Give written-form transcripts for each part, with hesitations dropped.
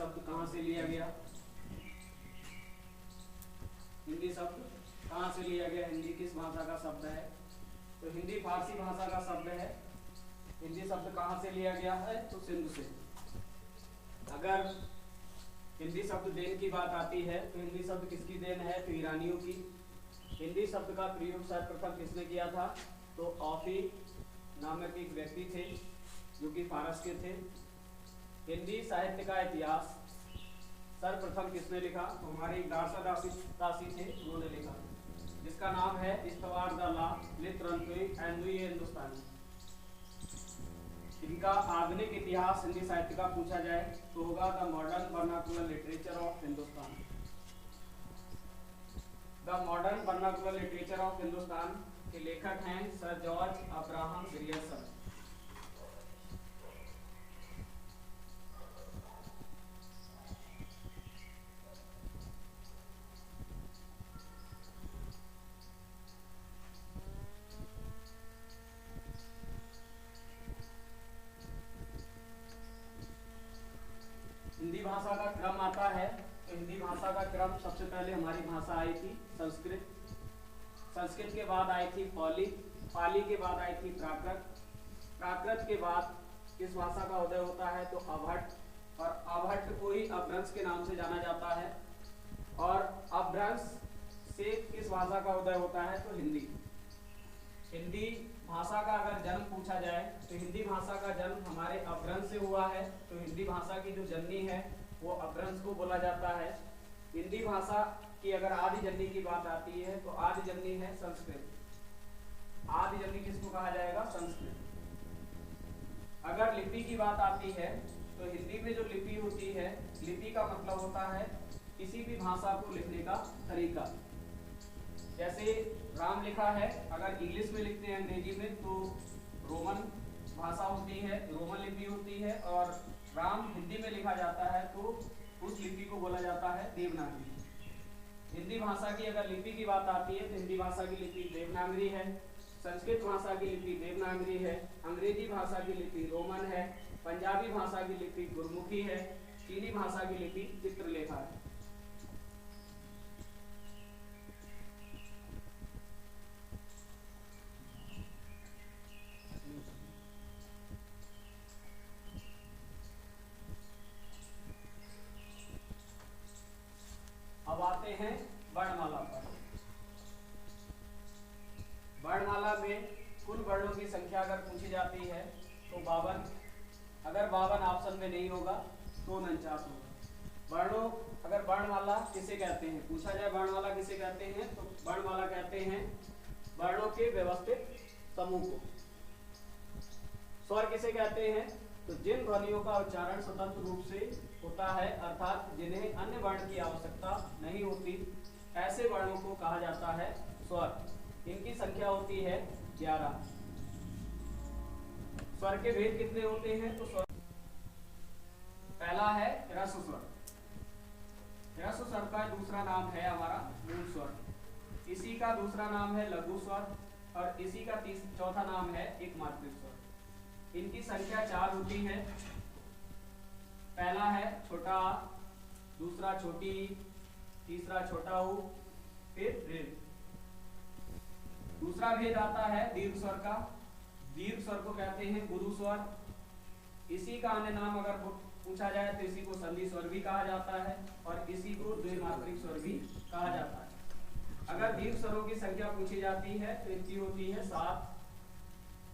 शब्द कहाँ से लिया गया? हिंदी शब्द कहाँ से लिया गया? हिंदी किस भाषा का शब्द है? तो हिंदी फारसी भाषा का शब्द है। हिंदी शब्द कहाँ से लिया गया है? तो सिंधु से। अगर हिंदी शब्द देन की बात आती है तो हिंदी शब्द किसकी देन है? तो ईरानियों की। हिंदी शब्द का प्रयोग सर्वप्रथम किसने किया था? तो ऑफी नामक एक व्यक्ति थे जो कि फारस के थे। हिंदी साहित्य का इतिहास सर्वप्रथम किसने लिखा? तो हमारे दासी थे, उन्होंने लिखा, जिसका नाम है इस्तवार द ला लित्रंतुई हिंदुस्तानी। इनका आधुनिक इतिहास हिंदी साहित्य का पूछा जाए तो होगा the modern vernacular literature of Hindustan. The modern vernacular literature of Hindustan के लेखक हैं sir George Abraham Grierson. Hindi भाषा का क्रम आता है तो हिंदी भाषा का क्रम सबसे पहले हमारी भाषा आई थी संस्कृत, संस्कृत के बाद आई थी पाली, पाली के बाद आई थी प्राकृत, प्राकृत के बाद किस भाषा का उदय होता है? तो अभट्ट, और अभट्ट को ही अपभ्रंश के नाम से जाना जाता है। और अपभ्रंश से किस भाषा का उदय होता है? तो हिंदी। हिंदी भाषा का अगर जन्म पूछा जाए तो हिंदी भाषा का जन्म हमारे अपभ्रंश से हुआ है। तो हिंदी भाषा की जो जननी है वो अपभ्रंश को बोला जाता है। हिंदी भाषा की अगर आदि जननी की बात आती है तो आदि जननी है संस्कृत। आदि जननी किसको कहा जाएगा? संस्कृत। अगर लिपि की बात आती है तो हिंदी में जो लिपि होती है, लिपि का मतलब होता है किसी भी भाषा को लिखने का तरीका। जैसे राम लिखा है, अगर इंग्लिश में लिखते हैं अंग्रेजी में तो रोमन भाषा होती है, रोमन लिपि होती है, और राम हिंदी में लिखा जाता है तो उस लिपि को बोला जाता है देवनागरी। हिंदी भाषा की अगर लिपि की बात आती है तो हिंदी भाषा की लिपि देवनागरी है, संस्कृत भाषा की लिपि देवनागरी है, अंग्रेजी भाषा की लिपि रोमन है, पंजाबी भाषा की लिपि गुरमुखी है, चीनी भाषा की लिपि चित्रलेखा है। अब आते हैं वर्णमाला पर। वर्णमाला में कुल वर्णों की संख्या अगर पूछी जाती है तो 52। अगर 52 ऑप्शन में नहीं होगा तो 49 होगा। वर्णों अगर वर्णमाला किसे कहते हैं पूछा जाए, वर्णमाला किसे कहते हैं? तो वर्णमाला कहते हैं वर्णों के व्यवस्थित समूह को। स्वर किसे कहते हैं? तो जिन ध्वनियों का उच्चारण स्वतंत्र रूप से होता है, अर्थात जिन्हें अन्य वर्ण की आवश्यकता नहीं होती, ऐसे वर्णों को कहा जाता है स्वर। इनकी संख्या होती है 11। स्वर के भेद कितने होते हैं? तो स्वर पहला है ह्रस्व स्वर। ह्रस्व स्वर का दूसरा नाम है हमारा मूल स्वर। इसी का दूसरा नाम है लघु स्वर और इसी का चौथा नाम है एकमात्रिक स्वर। इनकी संख्या 4 होती है। पहला है छोटा आ, दूसरा छोटी ई, तीसरा छोटा ऊ, फिर ऋ। दूसरा भेद आता है दीर्घ स्वर का। दीर्घ स्वर को कहते हैं गुरु स्वर। इसी का अन्य नाम अगर पूछा जाए तो इसी को संधि स्वर भी कहा जाता है और इसी को द्विमात्रिक स्वर भी कहा जाता है। अगर दीर्घ स्वरों की संख्या पूछी जाती है तो इनकी होती है 7।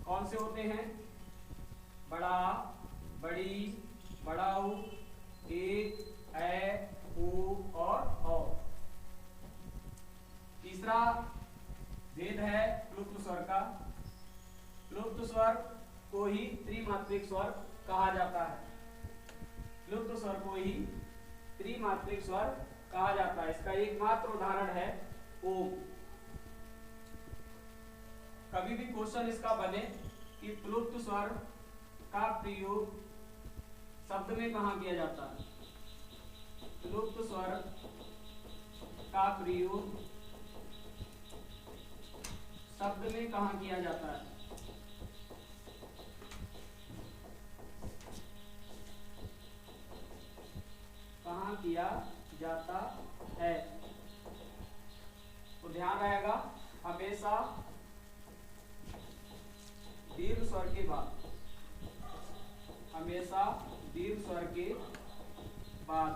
कौन से होते हैं? बड़ा, बड़ी, बड़ाऊ, एक, ए, ऊ और औ। तीसरा भेद है प्लुप्त स्वर का। प्लुप्त स्वर को ही त्रिमात्रिक स्वर कहा जाता है। प्लुप्त स्वर को ही त्रिमात्रिक स्वर कहा जाता है। इसका एकमात्र उदाहरण है ओम। कभी भी क्वेश्चन इसका बने कि प्लुप्त स्वर का प्रयोग शब्द में कहाँ किया जाता है? प्लुप्त स्वर का प्रयोग शब्द में कहाँ किया जाता है? के बाद, हमेशा दीर्घ स्वर के बाद।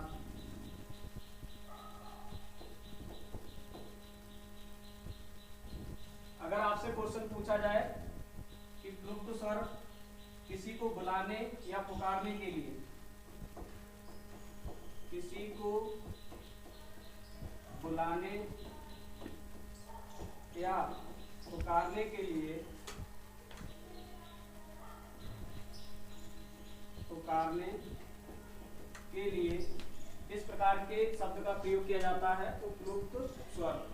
अगर आपसे क्वेश्चन पूछा जाए कि क्लुप्त स्वर किसी को बुलाने या पुकारने के लिए, किसी को बुलाने या पुकारने के लिए, इस प्रकार के शब्द का प्रयोग किया जाता है तो क्लुप्त स्वर।